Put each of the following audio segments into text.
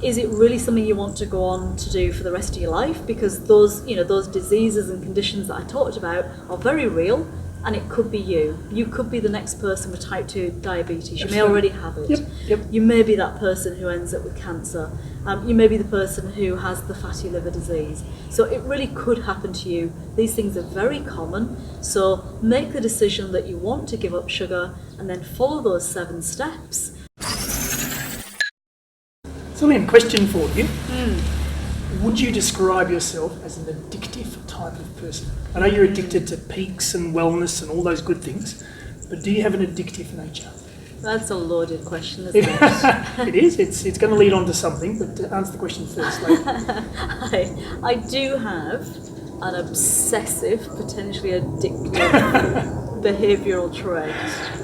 Is it really something you want to go on to do for the rest of your life? Because those diseases and conditions that I talked about are very real, and it could be you. You could be the next person with type 2 diabetes. You may already have it. Yep. You may be that person who ends up with cancer. You may be the person who has the fatty liver disease. So it really could happen to you. These things are very common. So make the decision that you want to give up sugar and then follow those 7 steps. So, Lynn, question for you. Would you describe yourself as an addictive type of person? I know you're addicted to peaks and wellness and all those good things, but do you have an addictive nature? That's a loaded question, isn't it? It is. It's going to lead on to something, but answer the question first. I do have an obsessive, potentially addictive behavioural trait.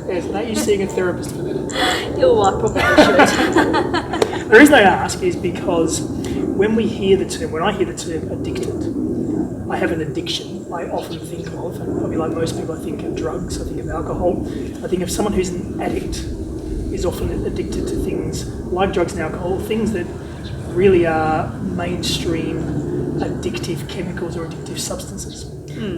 Yes, and are you seeing a therapist for that? Oh, I probably should. The reason I ask is because when I hear the term addicted, I have an addiction I often think of, and probably like most people, I think of drugs, I think of alcohol. I think of someone who's an addict is often addicted to things like drugs and alcohol, things that really are mainstream addictive chemicals or addictive substances.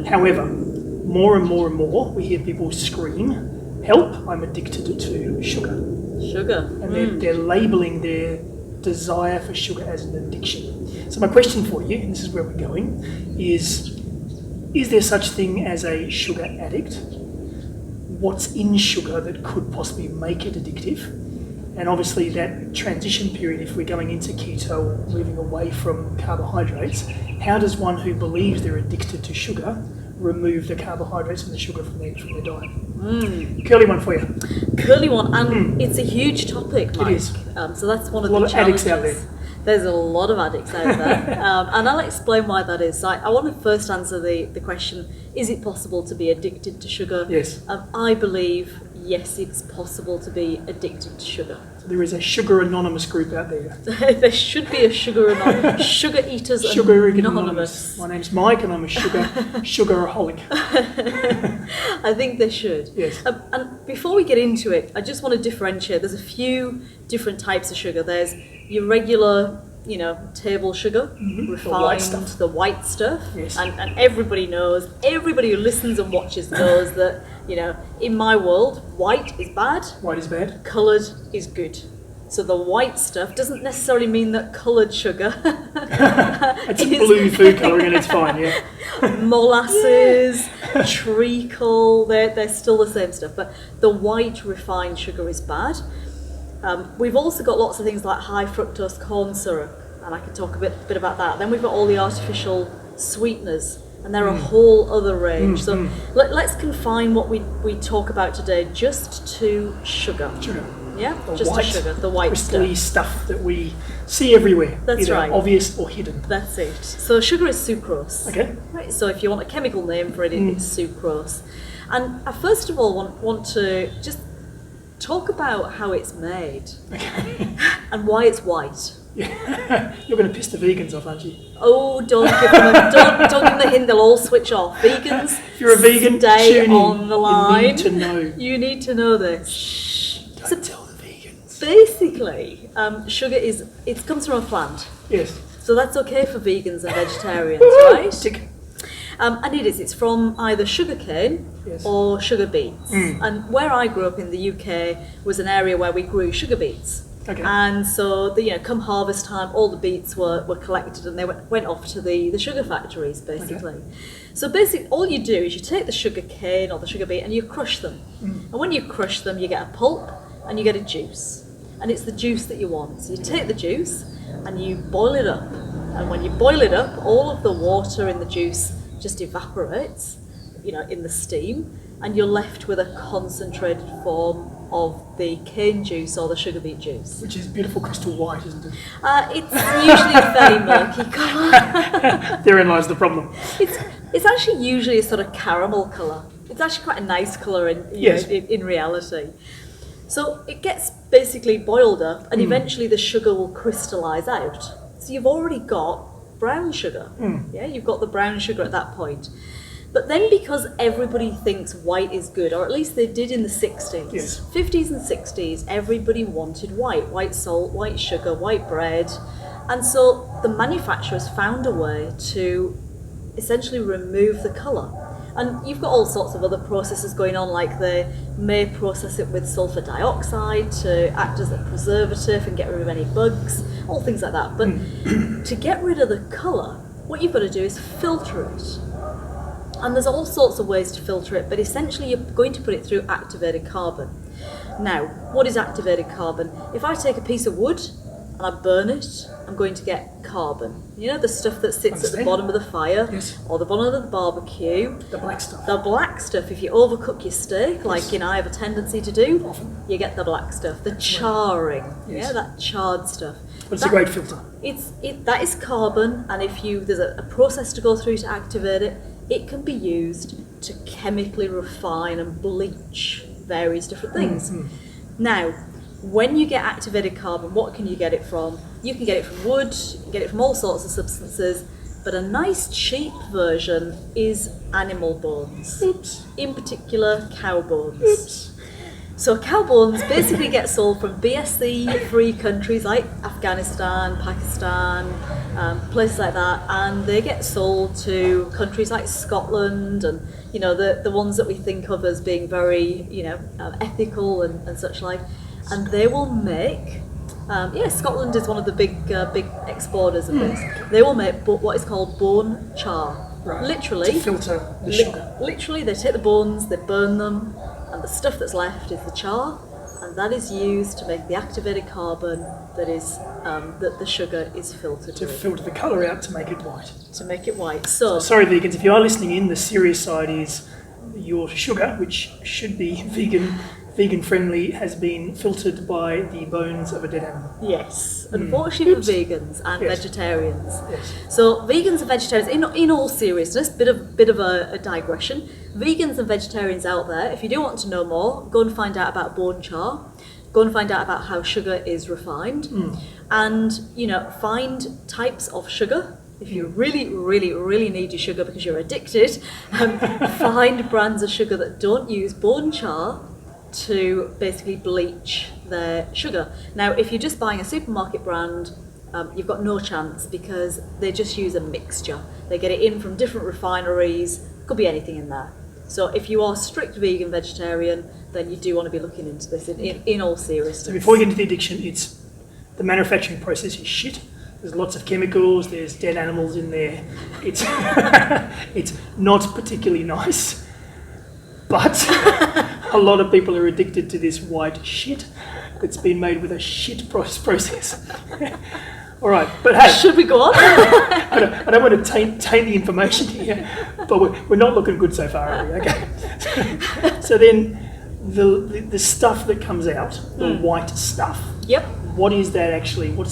However, more and more, we hear people scream, "Help, I'm addicted to sugar." Sugar. And they're labelling their desire for sugar as an addiction. So my question for you, and this is where we're going, is there such thing as a sugar addict? What's in sugar that could possibly make it addictive? And obviously that transition period, if we're going into keto, moving away from carbohydrates, how does one who believes they're addicted to sugar remove the carbohydrates and the sugar from their diet? Curly one for you. Curly one, and it's a huge topic, Mike. It is. So that's one of There's the a lot of challenges. addicts out there. There's a lot of addicts out there, and I'll explain why that is. So I want to first answer the question, is it possible to be addicted to sugar? Yes. I believe, yes, it's possible to be addicted to sugar. So there is a Sugar Anonymous group out there. There should be a Sugar Eaters Sugar Anonymous. My name's Mike and I'm a sugaraholic. I think they should. Yes. And before we get into it, I just want to differentiate. There's a few different types of sugar. There's your regular, table sugar, refined, the white stuff. Yes. And everybody knows, everybody who listens and watches knows that, in my world, white is bad. White is bad. Coloured is good. So the white stuff doesn't necessarily mean that coloured sugar. It's a blue food colouring and it's fine, yeah. Molasses, treacle, they're still the same stuff. But the white refined sugar is bad. We've also got lots of things like high fructose corn syrup, and I can talk a bit about that. Then we've got all the artificial sweeteners, and they're a whole other range. So let's confine what we talk about today just to sugar. Sugar. Yeah, The just white, to sugar, the white crystally stuff. stuff that we see everywhere. That's either right. Obvious or hidden. That's it. So sugar is sucrose. Okay. Right. So if you want a chemical name for it, it's sucrose. And I first of all want to just talk about how it's made and why it's white. Yeah. You're going to piss the vegans off, aren't you? Oh, don't give them the hint. They'll all switch off. Vegans, If you're a vegan, stay tune on in. the line. You need to know. You need to know this. Don't tell the vegans. Basically, sugar comes from a plant. Yes. So that's okay for vegans and vegetarians, right? Tick. And it's from either sugarcane or sugar beets. And where I grew up in the UK was an area where we grew sugar beets. Okay. And so, come harvest time, all the beets were collected and they went off to the sugar factories, basically. Okay. So basically, all you do is you take the sugar cane or the sugar beet and you crush them. And when you crush them, you get a pulp and you get a juice. And it's the juice that you want. So you take the juice and you boil it up. And when you boil it up, all of the water in the juice just evaporates, in the steam, and you're left with a concentrated form of the cane juice or the sugar beet juice. Which is beautiful crystal white, isn't it? It's usually a fairly murky colour. Therein lies the problem. It's actually usually a sort of caramel colour. It's actually quite a nice colour in reality. So it gets basically boiled up, and eventually the sugar will crystallise out. So you've already got brown sugar. Yeah, you've got the brown sugar at that point. But then because everybody thinks white is good, or at least they did in the 60s, Yes. 50s and 60s, everybody wanted white salt, white sugar, white bread. And so the manufacturers found a way to essentially remove the colour. And you've got all sorts of other processes going on, like they may process it with sulfur dioxide to act as a preservative and get rid of any bugs, all things like that. But to get rid of the colour, what you've got to do is filter it. And there's all sorts of ways to filter it, but essentially you're going to put it through activated carbon. Now, what is activated carbon? If I take a piece of wood and I burn it, I'm going to get carbon. You know, the stuff that sits at the bottom of the fire, Yes. or the bottom of the barbecue. The black stuff. The black stuff, if you overcook your steak, like I have a tendency to do, Often. you get the black stuff, the charring, Yes. that charred stuff. But it's a great filter. That is carbon, and if there's a process to go through to activate it, it can be used to chemically refine and bleach various different things. Now, when you get activated carbon, what can you get it from? You can get it from wood, you can get it from all sorts of substances, but a nice cheap version is animal bones. Oops. In particular, cow bones. Oops. So cow bones basically get sold from BSE-free countries like Afghanistan, Pakistan, places like that, and they get sold to countries like Scotland and the ones that we think of as being very ethical and such like, and they will make. Scotland is one of the big exporters of this. They will make what is called bone char. Right. Literally, To filter the sugar. Literally, they take the bones, they burn them, and the stuff that's left is the char, and that is used to make the activated carbon that is that the sugar is filtered To with, filter the colour out to make it white. to make it white. So, Sorry, vegans, if you are listening in, the serious side is your sugar, which should be vegan friendly, has been filtered by the bones of a dead animal. yes, unfortunately for vegans and Yes. vegetarians. Yes. So vegans and vegetarians, in all seriousness, bit of a digression. Vegans and vegetarians out there, if you do want to know more, go and find out about bone char. Go and find out about how sugar is refined, and find types of sugar. If you really, really, really need your sugar because you're addicted, find brands of sugar that don't use bone char to basically bleach their sugar. Now, if you're just buying a supermarket brand, you've got no chance because they just use a mixture. They get it in from different refineries, could be anything in there. So if you are strict vegan vegetarian, then you do want to be looking into this in all seriousness. So before we get into the addiction, it's the manufacturing process is shit. There's lots of chemicals, there's dead animals in there. It's it's not particularly nice. But a lot of people are addicted to this white shit that's been made with a shit process. All right, but hey, Should we go on? I don't want to taint the information here, but we're not looking good so far, are we? Okay. So then the stuff that comes out, the white stuff, Yep. what is that actually? What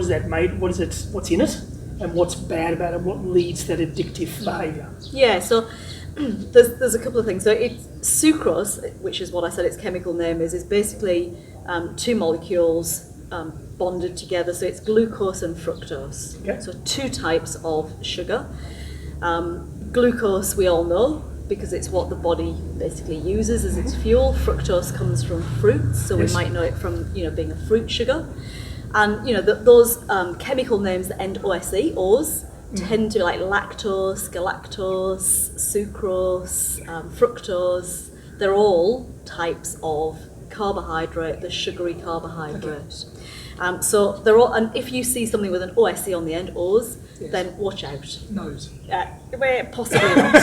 is that made? What's in it? And what's bad about it? What leads to that addictive behaviour? Yeah, so there's a couple of things. So it's sucrose, which is what I said its chemical name is basically two molecules bonded together. So it's glucose and fructose. Okay. So two types of sugar. Glucose we all know because it's what the body basically uses as its fuel. Fructose comes from fruits, so Yes. we might know it from being a fruit sugar. And those chemical names that end OSE, O's, tend to be like lactose, galactose, sucrose, fructose. They're all types of carbohydrate, the sugary carbohydrate. So they're all, and if you see something with an OSE on the end, O's, Yes. then watch out. Nose. Possibly not.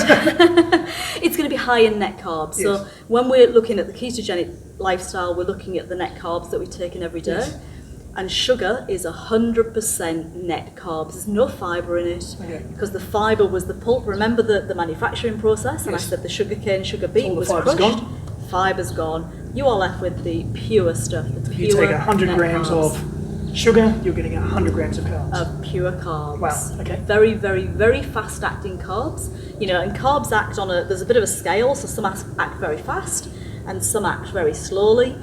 It's going to be high in net carbs. Yes. So when we're looking at the ketogenic lifestyle, we're looking at the net carbs that we've taken every day. Yes. And sugar is 100% net carbs. There's no fibre in it Okay. because the fibre was the pulp. Remember the manufacturing process? And I Yes. said the sugar sugar beet All the was fibre's crushed. gone. Fibre's gone. You are left with the pure stuff. The You pure take 100 net grams carbs. of sugar, you're getting 100 grams of carbs. Of pure carbs. Wow, okay. Very, very, very fast acting carbs. And carbs act there's a bit of a scale, so some act very fast and some act very slowly.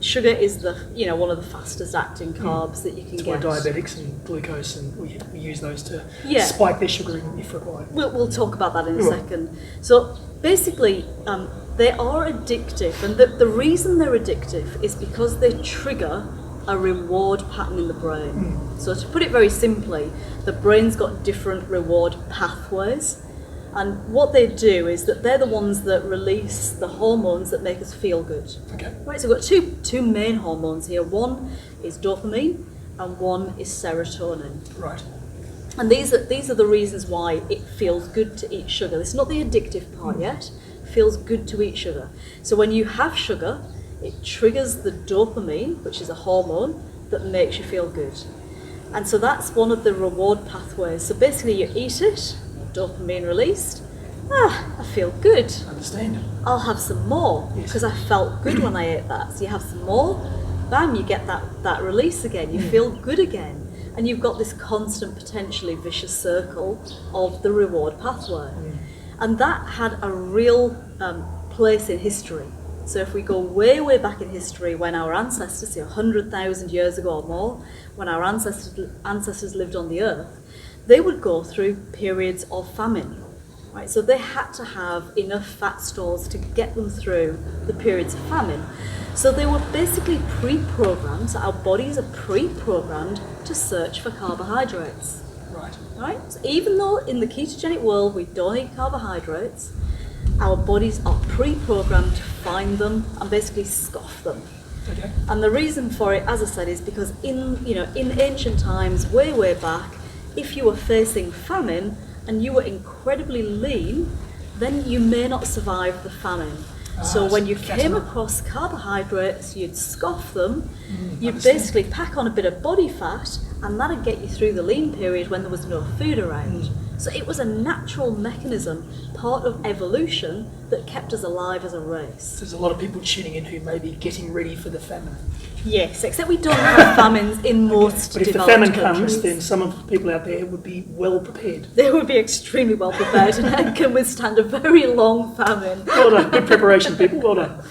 sugar is one of the fastest acting carbs that you can That's why get. diabetics and glucose, and we use those to Yeah. spike their sugar if required. We'll talk about that in a Right. second. So basically, they are addictive, and the reason they're addictive is because they trigger a reward pattern in the brain. So to put it very simply, the brain's got different reward pathways, and what they do is that they're the ones that release the hormones that make us feel good. Okay. Right, so we've got two main hormones here. One is dopamine, and one is serotonin. Right. And these are the reasons why it feels good to eat sugar. It's not the addictive part yet. It feels good to eat sugar. So when you have sugar, it triggers the dopamine, which is a hormone that makes you feel good. And so that's one of the reward pathways. So basically you eat it, dopamine released, I feel good. Understand. I'll have some more Yes. because I felt good when I ate that. So you have some more, bam, you get that release again. You feel good again. And you've got this constant, potentially vicious circle of the reward pathway. And that had a real place in history. So if we go way, way back in history, when our ancestors, 100,000 years ago or more, when our ancestors lived on the earth, they would go through periods of famine. Right? So they had to have enough fat stores to get them through the periods of famine. So they were basically pre-programmed, so our bodies are pre-programmed to search for carbohydrates. Right. Right? So even though in the ketogenic world we don't eat carbohydrates, our bodies are pre-programmed to find them and basically scoff them. Okay. And the reason for it, as I said, is because in ancient times, way, way back, if you were facing famine and you were incredibly lean, then you may not survive the famine. So when you came across carbohydrates, you'd scoff them, you'd basically pack on a bit of body fat, and that'd get you through the lean period when there was no food around. So it was a natural mechanism, part of evolution, that kept us alive as a race. There's a lot of people tuning in who may be getting ready for the famine. Yes, except we don't have famines in most But if the developed famine countries. comes, then some of the people out there would be well prepared. They would be extremely well prepared and can withstand a very long famine. Well done. Good preparation, people. Well done.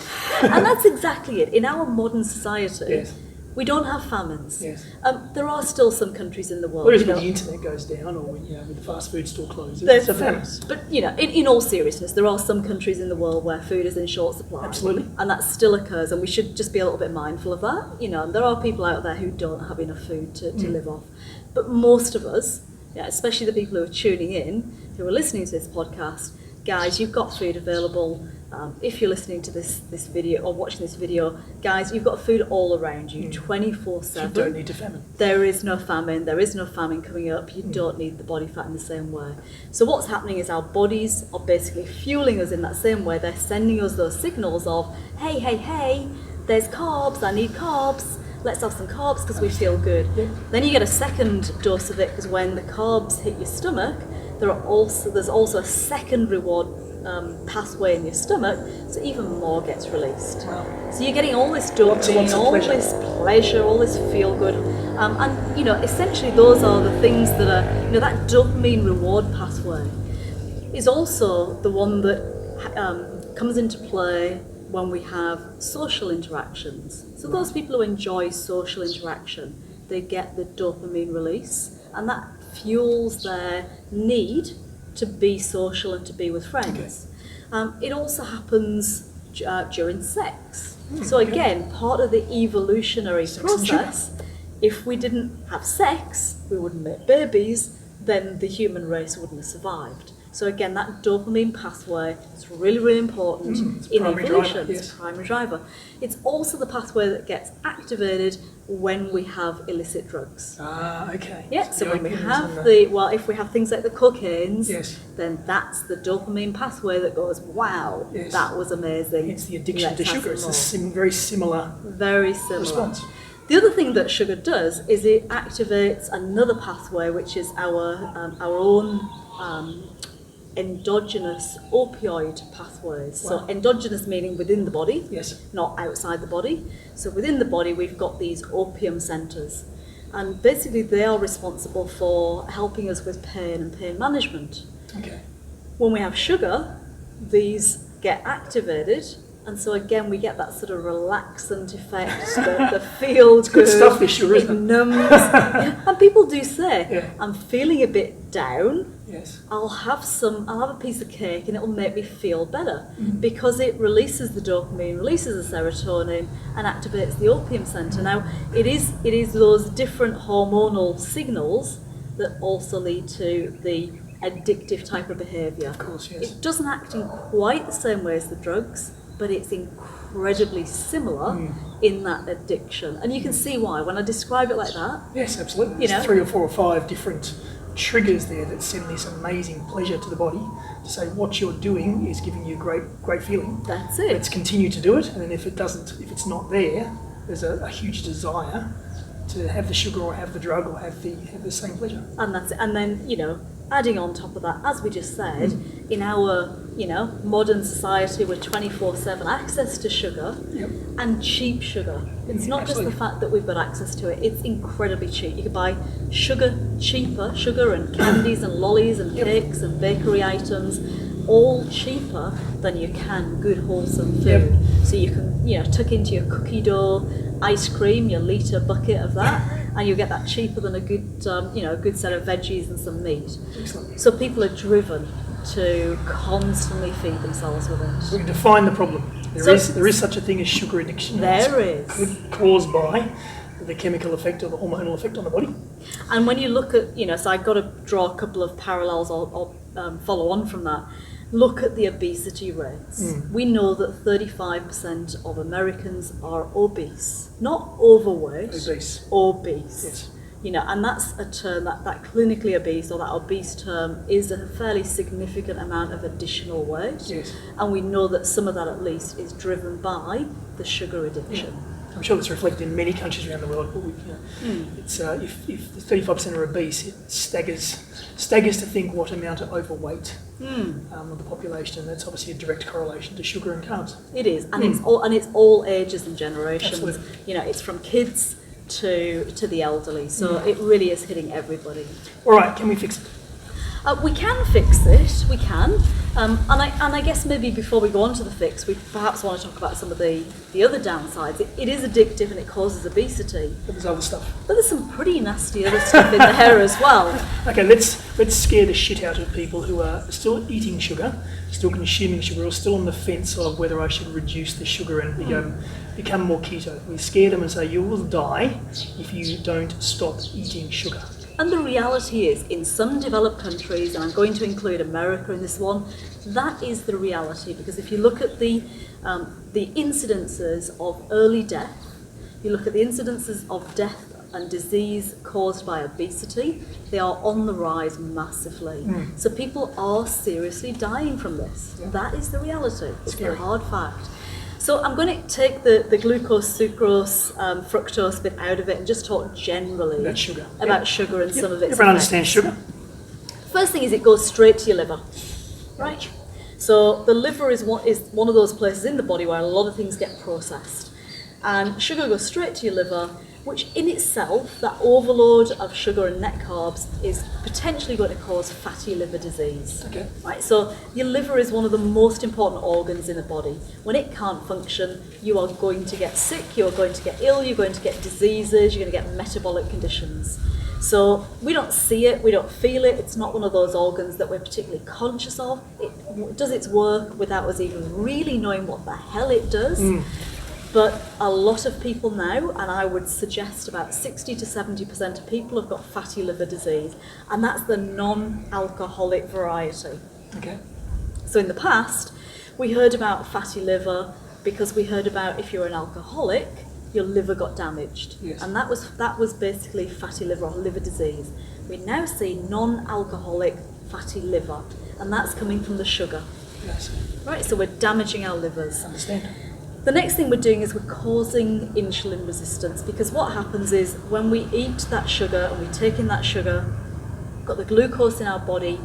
And that's exactly it. In our modern society, Yes. we don't have famines. Yes. There are still some countries in the world. Whereas you when know, the internet goes down, or when the fast food store closes, there's it's a famine. But in all seriousness, there are some countries in the world where food is in short supply. Absolutely. And that still occurs, and we should just be a little bit mindful of that. And there are people out there who don't have enough food to live off. But most of us, especially the people who are tuning in, who are listening to this podcast, guys, you've got food available. If you're listening to this video or watching this video, guys, you've got food all around you, 24/7. You don't need to famine. There is no famine. There is no famine coming up. You don't need the body fat in the same way. So what's happening is our bodies are basically fueling us in that same way. They're sending us those signals of, hey, hey, hey, there's carbs. I need carbs. Let's have some carbs because we feel good. Yeah. Then you get a second dose of it because when the carbs hit your stomach, there's also a second reward pathway in your stomach, so even more gets released. Wow. So you're getting all this Lots dopamine, of all pleasure. this pleasure, all this feel good, and essentially those are the things that are that dopamine reward pathway is also the one that comes into play when we have social interactions. So those people who enjoy social interaction, they get the dopamine release, and that fuels their need to be social and to be with friends. It also happens during sex. So again, part of the evolutionary process, if we didn't have sex, we wouldn't make babies, then the human race wouldn't have survived. So again, that dopamine pathway is really, really important in evolution. It's a primary driver. It's also the pathway that gets activated when we have illicit drugs. Okay. Yeah, so when we opiums have and if we have things like the cocaines, Yes. then that's the dopamine pathway that goes, wow, Yes. that was amazing. It's the addiction Let's to have sugar. some It's a more. very similar Very similar. response. The other thing that sugar does is it activates another pathway, which is our own endogenous opioid pathways. Wow. So endogenous meaning within the body, Yes. not outside the body. So within the body we've got these opium centres, and basically they are responsible for helping us with pain and pain management. Okay. When we have sugar, these get activated And so again, we get that sort of relaxant effect, the feel good. Good stuff, this sugar, isn't it? Numbs. Yeah. And people do say, Yeah. I'm feeling a bit down. Yes. I'll have a piece of cake and it'll make me feel better because it releases the dopamine, releases the serotonin and activates the opium center. Now, it is those different hormonal signals that also lead to the addictive type of behavior. Of course, yes. It doesn't act in quite the same way as the drugs, but it's incredibly similar in that addiction. And you can see why when I describe it like that. Yes, absolutely. You There's know? 3 or 4 or 5 different triggers there that send this amazing pleasure to the body to say what you're doing is giving you great feeling. That's it. Let's continue to do it, and then if it's not there, there's a huge desire to have the sugar or have the drug or have the same pleasure. And that's it. And then, adding on top of that, as we just said, in our, modern society with 24/7 access to sugar Yep. and cheap sugar. It's not Absolutely. just the fact that we've got access to it, it's incredibly cheap. You can buy sugar and candies and lollies and Yep. cakes and bakery items, all cheaper than you can good wholesome food. Yep. So you can, tuck into your cookie dough, ice cream, your litre bucket of that, and you get that cheaper than a good, a good set of veggies and some meat. Excellent. So people are driven to constantly feed themselves with it. So we define the problem. So- There is such a thing as sugar addiction. There It's is. caused by the chemical effect or the hormonal effect on the body. And when you look at, so I've got to draw a couple of parallels or follow on from that. Look at the obesity rates. We know that 35% of Americans are obese, not overweight, Obese. obese. Yes. And that's a term that clinically obese or that obese term is a fairly significant amount of additional weight. Yes. And we know that some of that at least is driven by the sugar addiction. I'm sure that's reflected in many countries around the world. But it's if the 35% are obese, it staggers to think what amount are overweight of the population, and that's obviously a direct correlation to sugar and carbs. It is, and it's all ages and generations. Absolutely. It's from kids to the elderly, so it really is hitting everybody. All right, can we fix it? We can fix it, we can. And I guess maybe before we go on to the fix, we perhaps want to talk about some of the other downsides. It is addictive and it causes obesity, But there's other stuff. but there's some pretty nasty other stuff in there as well. Okay, let's scare the shit out of people who are still eating sugar, still consuming sugar, or still on the fence of whether I should reduce the sugar and become more keto. We scare them and say you will die if you don't stop eating sugar. And the reality is, in some developed countries, and I'm going to include America in this one, that is the reality. Because if you look at the incidences of early death, you look at the incidences of death and disease caused by obesity, they are on the rise massively. So people are seriously dying from this. Yeah. That is the reality. It's Scary. a hard fact. So I'm going to take the glucose, sucrose, fructose bit out of it and just talk generally About sugar. about sugar and some of its Everyone effects. understands sugar. First thing is it goes straight to your liver, right? So the liver is one of those places in the body where a lot of things get processed. And sugar goes straight to your liver, which in itself, that overload of sugar and net carbs is potentially going to cause fatty liver disease. Okay. Right, so your liver is one of the most important organs in the body. When it can't function, you are going to get sick, you are going to get ill, you're going to get diseases, you're going to get metabolic conditions. So we don't see it, we don't feel it, it's not one of those organs that we're particularly conscious of. It does its work without us even really knowing what the hell it does. But a lot of people now, and I would suggest about 60 to 70% of people have got fatty liver disease, and that's the non-alcoholic variety. Okay. So in the past, we heard about fatty liver because we heard about if you're an alcoholic, your liver got damaged. Yes. And that was basically fatty liver or liver disease. We now see non-alcoholic fatty liver, and that's coming from the sugar. Yes. Right, so we're damaging our livers. Understand. The next thing we're doing is we're causing insulin resistance, because what happens is when we eat that sugar and we take in that sugar, got the glucose in our body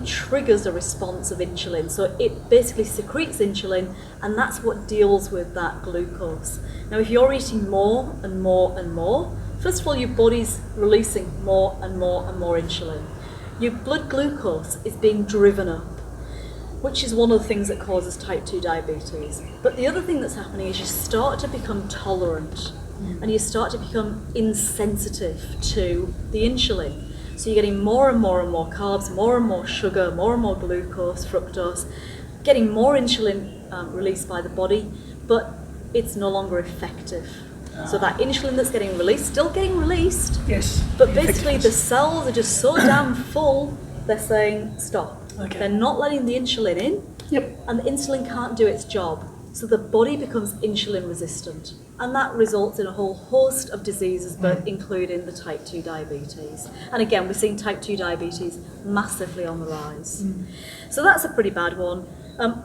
triggers a response of insulin. So it basically secretes insulin, and that's what deals with that glucose. Now if you're eating more and more and more, first of all your body's releasing more and more and more insulin. Your blood glucose is being driven up. which is one of the things that causes type 2 diabetes. But the other thing that's happening is you start to become tolerant and you start to become insensitive to the insulin. So you're getting more and more and more carbs, more and more sugar, more and more glucose, fructose, getting more insulin released by the body, but it's no longer effective. So that insulin that's getting released, still getting released, Yes. but basically the cells are just so damn full, they're saying stop. Okay. They're not letting the insulin in, Yep. and the insulin can't do its job. So the body becomes insulin resistant, and that results in a whole host of diseases, but including the type 2 diabetes. And again, we're seeing type 2 diabetes massively on the rise. So that's a pretty bad one.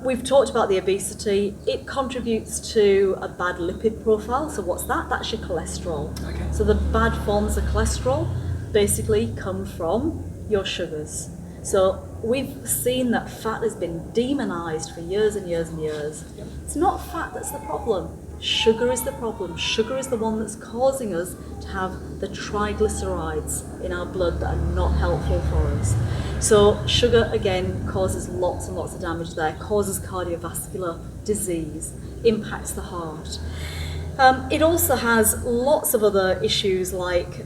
We've talked about the obesity. It contributes to a bad lipid profile. So what's that? That's your cholesterol. Okay. So the bad forms of cholesterol basically come from your sugars. So we've seen that fat has been demonized for years and years and years. It's not fat that's the problem. Sugar is the problem. Sugar is the one that's causing us to have the triglycerides in our blood that are not helpful for us. So sugar, again, causes lots and lots of damage there, causes cardiovascular disease, impacts the heart. It also has lots of other issues like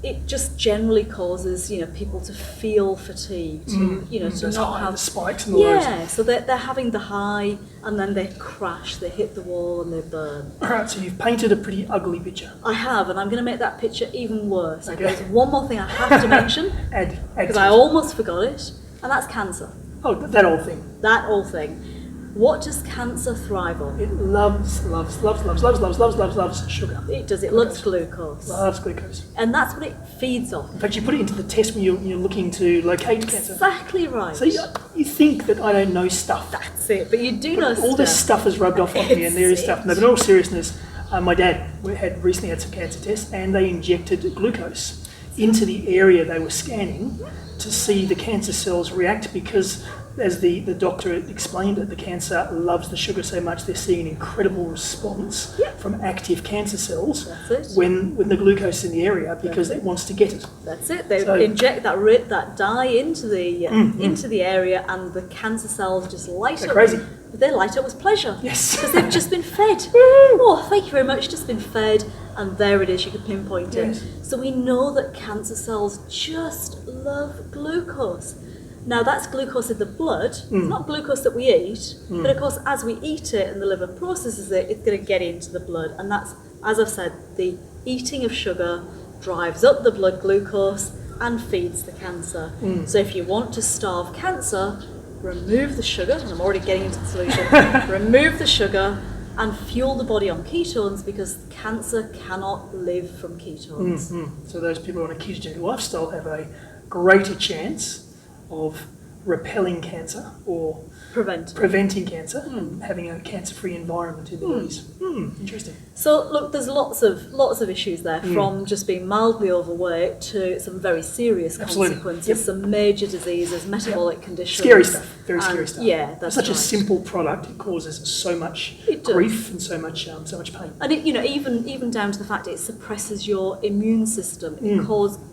it just generally causes, people to feel fatigued, to Those not high, have the spikes and the lows. yeah. So they're having the high, and then they crash, they hit the wall, and they burn. All right, so you've painted a pretty ugly picture. I have, and I'm going to make that picture even worse. Okay. There's one more thing I have to mention Add because to I it. almost forgot it, and that's cancer. Oh, that old thing. That whole thing. What does cancer thrive on? It loves sugar. It does. It loves glucose, Loves glucose. and that's what it feeds on. In fact, you put it into the test when you're looking to locate cancer. Exactly right. So you think that I don't know stuff. That's it. But you do know All this stuff is rubbed off on me, and there is It's stuff. it. No, but in all seriousness, my dad had recently had some cancer tests, and they injected glucose into the area they were scanning to see the cancer cells react because, as the doctor explained it, the cancer loves the sugar so much they're seeing an incredible response from active cancer cells That's it. when the glucose is in the area because it wants to get it. That's it. They So- inject that dye into the area, and the cancer cells just light They're up. crazy. But they light up with pleasure. Yes. Because they've just been fed. Oh, thank you very much. Just been fed, and there it is. You can pinpoint it. Yes. So we know that cancer cells just love glucose. Now that's glucose in the blood. It's not glucose that we eat, but of course as we eat it and the liver processes it, it's going to get into the blood. And that's, as I've said, the eating of sugar drives up the blood glucose and feeds the cancer. So if you want to starve cancer, remove the sugar, and I'm already getting into the solution, remove the sugar and fuel the body on ketones because cancer cannot live from ketones. So those people on a ketogenic lifestyle have a greater chance of repelling cancer or Prevent. preventing cancer and having a cancer-free environment in their bodies. Interesting. So look, there's lots of issues there, from just being mildly overweight to some very serious Absolutely. consequences, Yep. some major diseases, metabolic conditions. Scary stuff. Very scary And, stuff. Yeah, that's Such right. a simple product, it causes so much It does. grief and so much pain. And it, even down to the fact it suppresses your immune system. It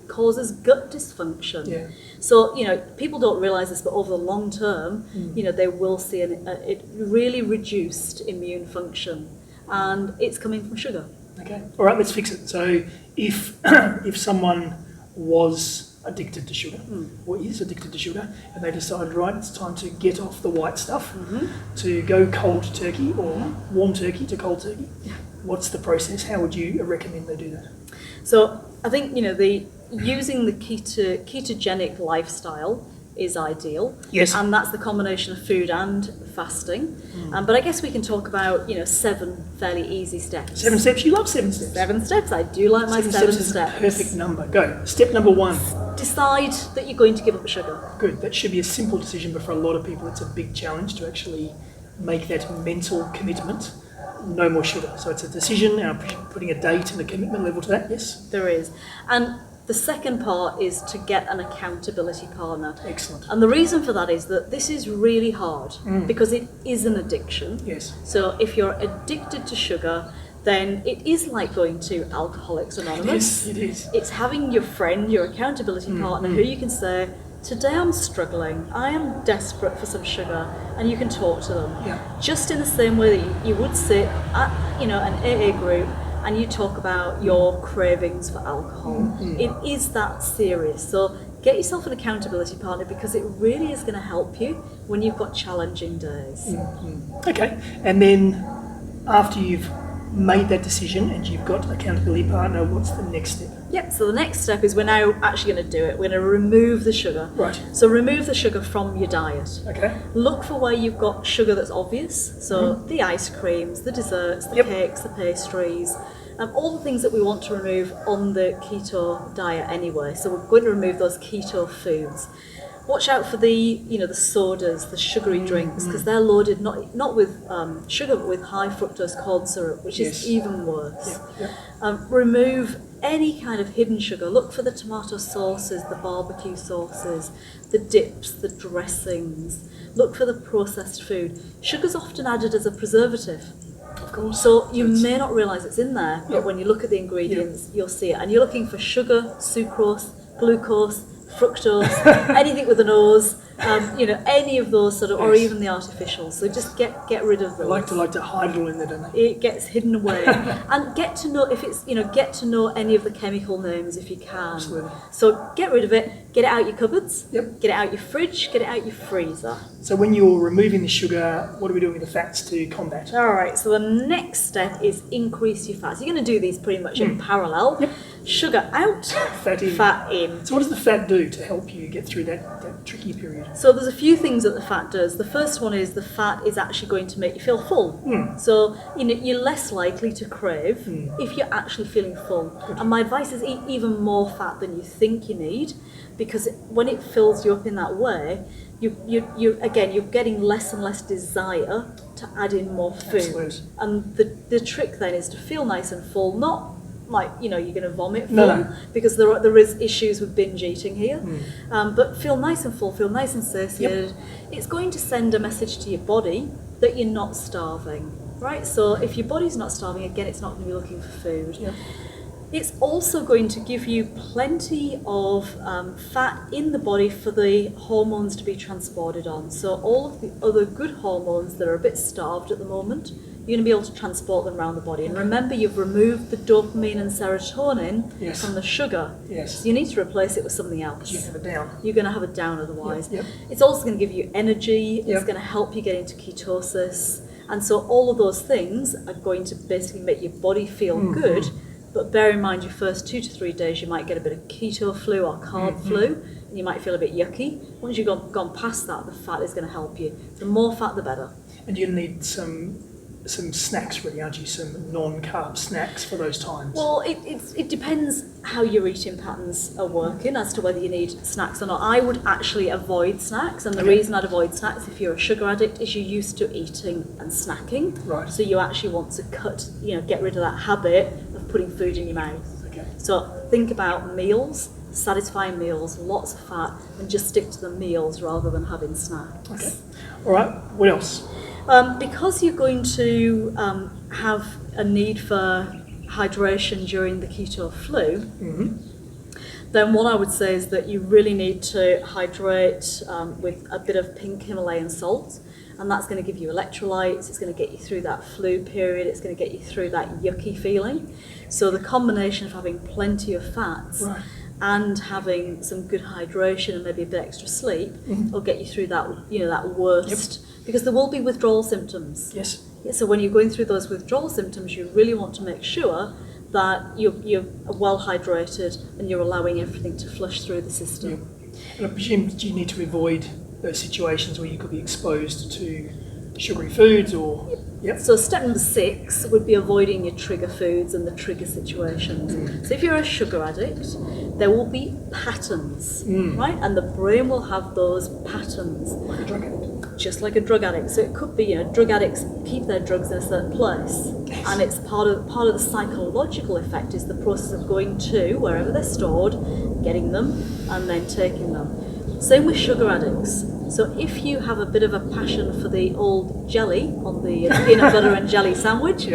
causes gut dysfunction. Yeah. So people don't realise this, but over the long term, they will see it really reduced immune function, and it's coming from sugar. Okay. All right, let's fix it. So if someone was addicted to sugar or is addicted to sugar and they decided, right, it's time to get off the white stuff, to go cold turkey or warm turkey to cold turkey, what's the process? How would you recommend they do that? So I think using the ketogenic lifestyle is ideal. Yes. And that's the combination of food and fasting. But I guess we can talk about 7 fairly easy steps. 7 steps? You love 7 steps. 7 steps. I do like my 7 steps is a perfect number. Go. Step number 1. Decide that you're going to give up sugar. Good. That should be a simple decision, but for a lot of people it's a big challenge to actually make that mental commitment. No more sugar. So it's a decision, and I'm putting a date and a commitment level to that, yes? There is. And the second part is to get an accountability partner. Excellent. And the reason for that is that this is really hard because it is an addiction. Yes. So if you're addicted to sugar, then it is like going to Alcoholics Anonymous. Yes, it is. It's having your friend, your accountability partner, who you can say, today I'm struggling, I am desperate for some sugar, and you can talk to them. Yeah. Just in the same way that you would sit at, an AA group and you talk about your cravings for alcohol. It is that serious. So get yourself an accountability partner, because it really is going to help you when you've got challenging days. Okay, and then after you've made that decision and you've got an accountability partner, what's the next step? Yep, so the next step is we're now actually going to do it. We're going to remove the sugar. Right. So remove the sugar from your diet. Okay. Look for where you've got sugar that's obvious. So the ice creams, the desserts, the cakes, the pastries, all the things that we want to remove on the keto diet anyway. So we're going to remove those keto foods. Watch out for the sodas, the sugary drinks, because they're loaded not with sugar, but with high fructose corn syrup, which is even worse. Remove any kind of hidden sugar. Look for the tomato sauces, the barbecue sauces, the dips, the dressings. Look for the processed food. Sugar's often added as a preservative. Of course. So you may not realise it's in there, but when you look at the ingredients, you'll see it. And you're looking for sugar, sucrose, glucose, fructose, anything with an O's, any of those sort of, or even the artificials. So just get rid of those. I like to hide it all in there, don't they? It gets hidden away, and get to know get to know any of the chemical names if you can. Absolutely. So get rid of it. Get it out your cupboards. Yep. Get it out your fridge. Get it out your freezer. So when you're removing the sugar, what are we doing with the fats to combat? All right. So the next step is increase your fats. You're going to do these pretty much in parallel. Yep. Sugar out, Fat in. fat in. So what does the fat do to help you get through that tricky period? So there's a few things that the fat does. The first one is the fat is actually going to make you feel full. So you're less likely to crave if you're actually feeling full. And my advice is eat even more fat than you think you need, because when it fills you up in that way, you're getting less and less desire to add in more food. Absolutely. And the trick then is to feel nice and full, not like you're going to vomit full, No. because there is issues with binge eating here. But feel nice and full, feel nice and satiated. It's going to send a message to your body that you're not starving, right? So if your body's not starving, again, it's not going to be looking for food. It's also going to give you plenty of fat in the body for the hormones to be transported on. So all of the other good hormones that are a bit starved at the moment, you're going to be able to transport them around the body. And remember, you've removed the dopamine and serotonin from the sugar. So you need to replace it with something else. You have a down. You're going to have a down otherwise. Yep. It's also going to give you energy. It's going to help you get into ketosis. And so all of those things are going to basically make your body feel good. But bear in mind, your first 2 to 3 days, you might get a bit of keto flu or carb flu, and you might feel a bit yucky. Once you've gone past that, the fat is going to help you. The more fat, the better. And you're going to need some snacks really, aren't you? Some non-carb snacks for those times. Well, it depends how your eating patterns are working as to whether you need snacks or not. I would actually avoid snacks, and the reason I'd avoid snacks, if you're a sugar addict, is you're used to eating and snacking. Right. So you actually want to get rid of that habit of putting food in your mouth. Okay. So think about meals, satisfying meals, lots of fat, and just stick to the meals rather than having snacks. Okay. All right. What else? Because you're going to have a need for hydration during the keto flu, then what I would say is that you really need to hydrate with a bit of pink Himalayan salt, and that's going to give you electrolytes, it's going to get you through that flu period, it's going to get you through that yucky feeling. So the combination of having plenty of fats and having some good hydration and maybe a bit extra sleep will get you through that, that worst. Because there will be withdrawal symptoms. Yes. So when you're going through those withdrawal symptoms, you really want to make sure that you're well hydrated and you're allowing everything to flush through the system. And I presume you need to avoid those situations where you could be exposed to sugary foods or... So step number 6 would be avoiding your trigger foods and the trigger situations. So if you're a sugar addict, there will be patterns, right? And the brain will have those patterns. Like a drug addict. Just like a drug addict. So it could be, drug addicts keep their drugs in a certain place. And it's part of the psychological effect is the process of going to wherever they're stored, getting them, and then taking them. Same with sugar addicts. So if you have a bit of a passion for the old jelly on the peanut butter and jelly sandwich,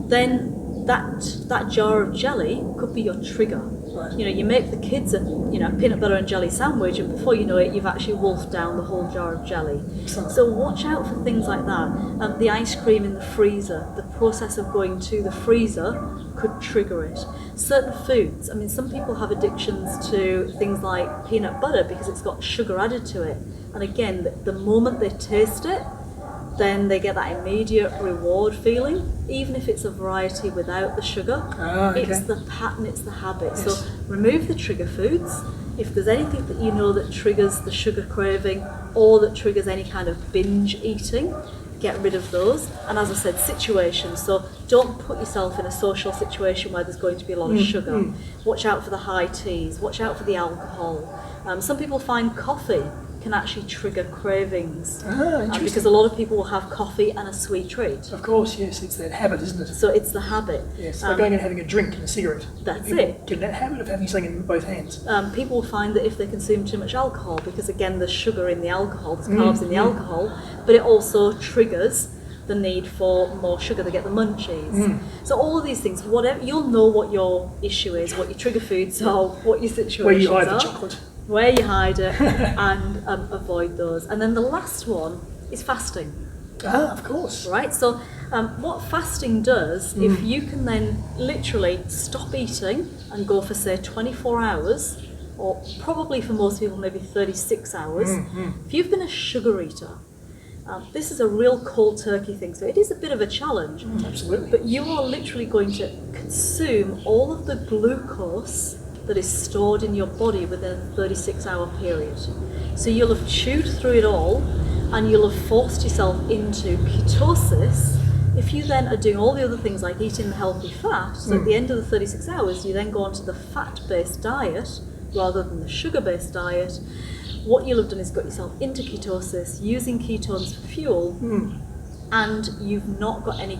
then that jar of jelly could be your trigger. Right. You know, you make the kids a peanut butter and jelly sandwich, and before you know it, you've actually wolfed down the whole jar of jelly. Excellent. So watch out for things like that. The ice cream in the freezer, the process of going to the freezer could trigger it. Certain foods, I mean, some people have addictions to things like peanut butter because it's got sugar added to it. And again, the moment they taste it, then they get that immediate reward feeling, even if it's a variety without the sugar. Okay. It's the pattern, it's the habit. Yes. So remove the trigger foods. If there's anything that you know that triggers the sugar craving or that triggers any kind of binge eating, get rid of those. And as I said, situations. So don't put yourself in a social situation where there's going to be a lot of sugar. Watch out for the high teas. Watch out for the alcohol. Some people find coffee can actually trigger cravings, because a lot of people will have coffee and a sweet treat. Of course, yes, it's that habit, isn't it? So it's the habit. Yes, like going and having a drink and a cigarette. That's People it. get in that habit of having something in both hands. People will find that if they consume too much alcohol, because again there's sugar in the alcohol, there's carbs in the alcohol, but it also triggers the need for more sugar. They get the munchies. So all of these things, whatever, you'll know what your issue is, what your trigger foods are, what your situations Where you hide are. the chocolate. Where you hide it, and avoid those. And then the last one is fasting, Of course. right? So what fasting does, if you can then literally stop eating and go for, say, 24 hours, or probably for most people maybe 36 hours, if you've been a sugar eater, this is a real cold turkey thing, so it is a bit of a challenge. Absolutely. But you are literally going to consume all of the glucose that is stored in your body within a 36-hour period. So you'll have chewed through it all, and you'll have forced yourself into ketosis. If you then are doing all the other things like eating the healthy fat, so at the end of the 36 hours, you then go onto the fat-based diet rather than the sugar-based diet. What you'll have done is got yourself into ketosis, using ketones for fuel, and you've not got any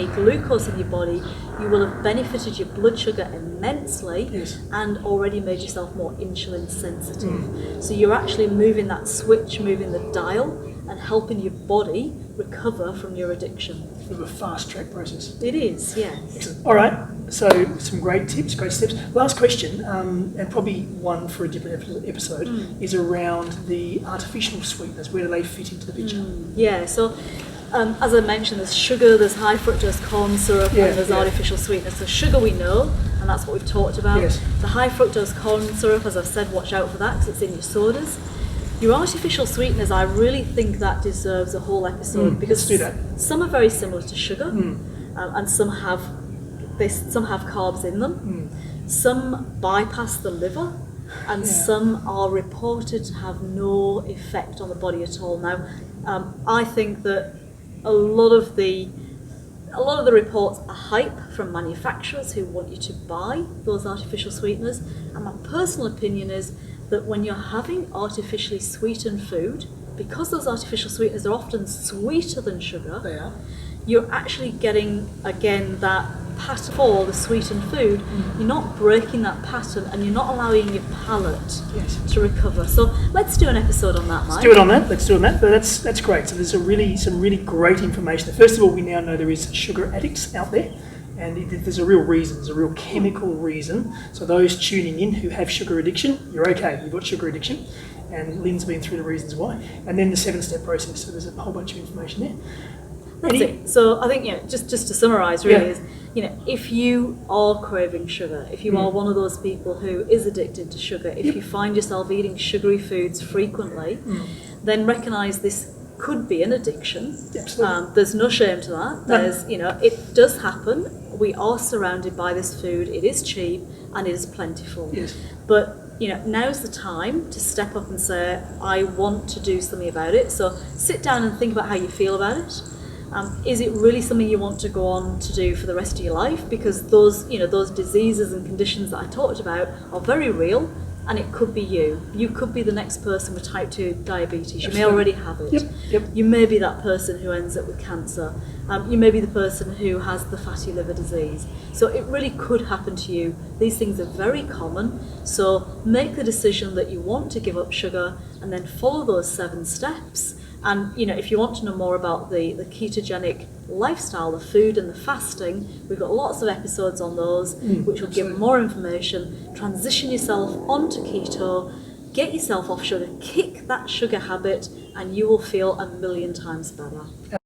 glucose in your body. You will have benefited your blood sugar immensely, and already made yourself more insulin sensitive. So you're actually moving that switch, moving the dial, and helping your body recover from your addiction. Sort of a fast track process. It is, yes. Excellent. All right, so some great tips, great steps. Last question, and probably one for a different episode, is around the artificial sweeteners. Where do they fit into the picture? Yeah, so as I mentioned, there's sugar, there's high fructose corn syrup, and there's artificial sweeteners. So sugar we know, and that's what we've talked about. Yes. The high fructose corn syrup, as I've said, watch out for that because it's in your sodas. Your artificial sweeteners, I really think that deserves a whole episode because let's do that. Some are very similar to sugar, and some have carbs in them. Some bypass the liver, and some are reported to have no effect on the body at all. Now, I think that a lot of the reports are hype from manufacturers who want you to buy those artificial sweeteners, and my personal opinion is that when you're having artificially sweetened food, because those artificial sweeteners are often sweeter than sugar, They are. you're actually getting, again, that pattern for the sweetened food. You're not breaking that pattern, and you're not allowing your palate to recover. So let's do an episode on that, Mike. Let's do it on that. But that's great. So there's some really great information. First of all, we now know there is sugar addicts out there. And there's a real reason, there's a real chemical reason. So those tuning in who have sugar addiction, you're okay, you've got sugar addiction. And Lynn's been through the reasons why. And then the 7-step process, so there's a whole bunch of information there. That's it. So I think, just to summarise really is, if you are craving sugar, if you are one of those people who is addicted to sugar, if you find yourself eating sugary foods frequently, then recognise this could be an addiction. Absolutely. There's no shame to that. There's, it does happen. We are surrounded by this food. It is cheap and it is plentiful. Yes. But now's the time to step up and say, I want to do something about it. So sit down and think about how you feel about it. Is it really something you want to go on to do for the rest of your life? Because those diseases and conditions that I talked about are very real, and it could be you. You could be the next person with type 2 diabetes. You may already have it. Yep. You may be that person who ends up with cancer. You may be the person who has the fatty liver disease. So it really could happen to you. These things are very common. So make the decision that you want to give up sugar, and then follow those 7 steps. And if you want to know more about the ketogenic lifestyle, the food and the fasting, we've got lots of episodes on those, which will give more information. Transition yourself onto keto, get yourself off sugar, kick that sugar habit, and you will feel a million times better.